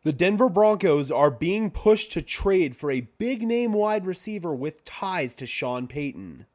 The Denver Broncos are being pushed to trade for a big-name wide receiver with ties to Sean Payton.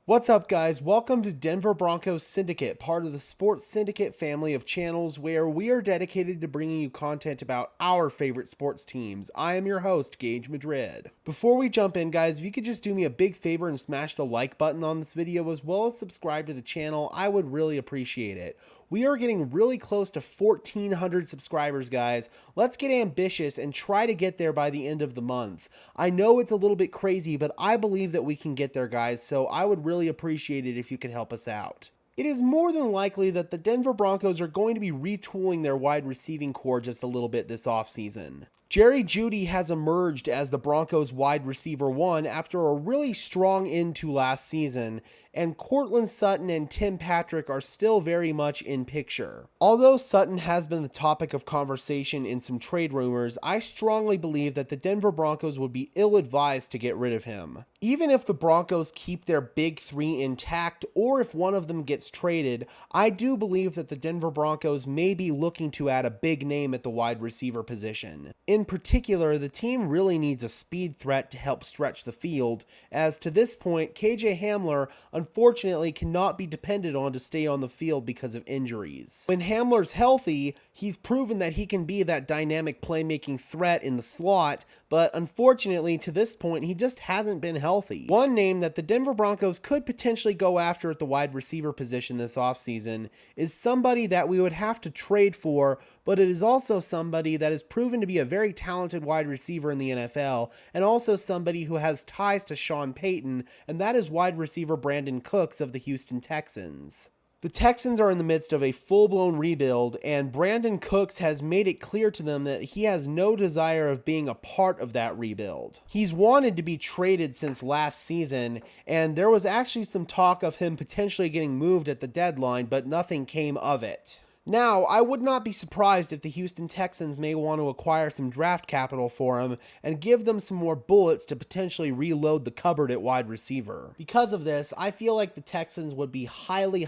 What's up, guys? Welcome to Denver Broncos Syndicate, part of the Sports Syndicate family of channels where we are dedicated to bringing you content about our favorite sports teams. I am your host, Gage Madrid. Before we jump in, guys, if you could just do me a big favor and smash the like button on this video as well as subscribe to the channel, I would really appreciate it. We are getting really close to 1,400 subscribers, guys. Let's get ambitious and try to get there by the end of the month. I know it's a little bit crazy, but I believe that we can get there, guys, so I would really appreciate it if you could help us out. It is more than likely that the Denver Broncos are going to be retooling their wide receiving core just a little bit this offseason. Jerry Jeudy has emerged as the Broncos wide receiver one after a really strong end to last season, and Courtland Sutton and Tim Patrick are still very much in picture. Although Sutton has been the topic of conversation in some trade rumors, I strongly believe that the Denver Broncos would be ill-advised to get rid of him. Even if the Broncos keep their big three intact, or if one of them gets traded, I do believe that the Denver Broncos may be looking to add a big name at the wide receiver position. In particular, the team really needs a speed threat to help stretch the field, as to this point, KJ Hamler unfortunately cannot be depended on to stay on the field because of injuries. When Hamler's healthy, he's proven that he can be that dynamic playmaking threat in the slot, but unfortunately to this point he just hasn't been healthy. One name that the Denver Broncos could potentially go after at the wide receiver position this offseason is somebody that we would have to trade for, but it is also somebody that is proven to be a very talented wide receiver in the NFL, and also somebody who has ties to Sean Payton, and that is wide receiver Brandon Cooks of the Houston Texans. The Texans are in the midst of a full-blown rebuild, and Brandon Cooks has made it clear to them that he has no desire of being a part of that rebuild. He's wanted to be traded since last season, and there was actually some talk of him potentially getting moved at the deadline, but nothing came of it. Now, I would not be surprised if the Houston Texans may want to acquire some draft capital for him and give them some more bullets to potentially reload the cupboard at wide receiver. Because of this, I feel like the Texans would be highly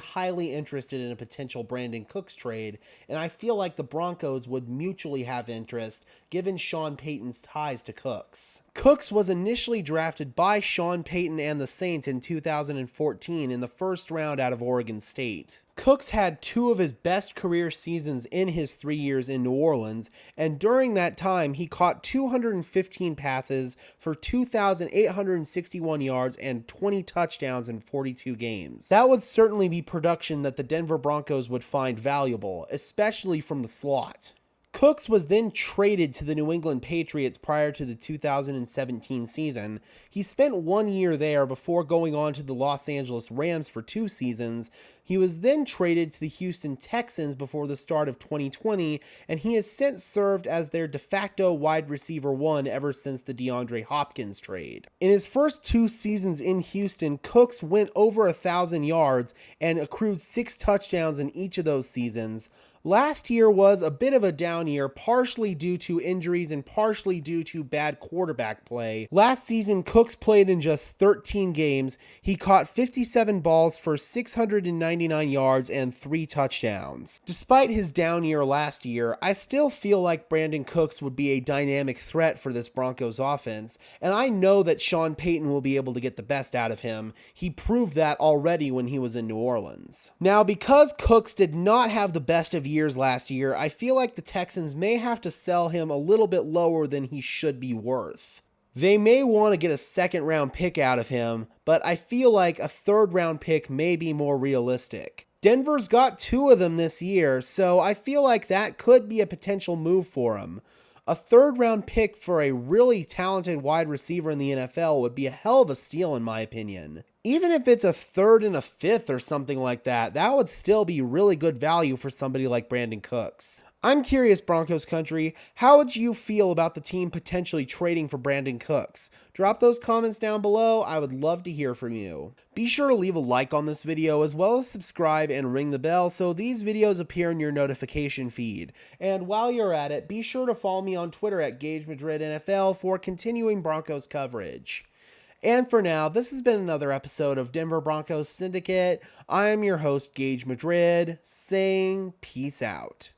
interested in a potential Brandon Cooks trade, and I feel like the Broncos would mutually have interest given Sean Payton's ties to Cooks. Cooks was initially drafted by Sean Payton and the Saints in 2014 in the first round out of Oregon State. Cooks had two of his best career seasons in his 3 years in New Orleans, and during that time he caught 215 passes for 2,861 yards and 20 touchdowns in 42 games. That would certainly be production that the Denver Broncos would find valuable, especially from the slot. Cooks was then traded to the New England Patriots prior to the 2017 season. He spent 1 year there before going on to the Los Angeles Rams for 2 seasons. He was then traded to the Houston Texans before the start of 2020, and he has since served as their de facto wide receiver one ever since the DeAndre Hopkins trade. In his first 2 seasons in Houston, Cooks went over 1,000 yards and accrued 6 touchdowns in each of those seasons. Last year was a bit of a down year, partially due to injuries and partially due to bad quarterback play. Last season, Cooks played in just 13 games. He caught 57 balls for 699 yards and 3 touchdowns. Despite his down year last year, I still feel like Brandon Cooks would be a dynamic threat for this Broncos offense, and I know that Sean Payton will be able to get the best out of him. He proved that already when he was in New Orleans. Now, because Cooks did not have the best of years last year, I feel like the Texans may have to sell him a little bit lower than he should be worth. They may want to get a second round pick out of him, but I feel like a third round pick may be more realistic. Denver's got 2 of them this year, so I feel like that could be a potential move for him. A third round pick for a really talented wide receiver in the NFL would be a hell of a steal in my opinion. Even if it's a 3rd and a 5th or something like that, that would still be really good value for somebody like Brandon Cooks. I'm curious, Broncos country, how would you feel about the team potentially trading for Brandon Cooks? Drop those comments down below. I would love to hear from you. Be sure to leave a like on this video as well as subscribe and ring the bell so these videos appear in your notification feed. And while you're at it, be sure to follow me on Twitter at Gage Madrid NFL for continuing Broncos coverage. And for now, this has been another episode of Denver Broncos Syndicate. I am your host, Gage Madrid, saying peace out.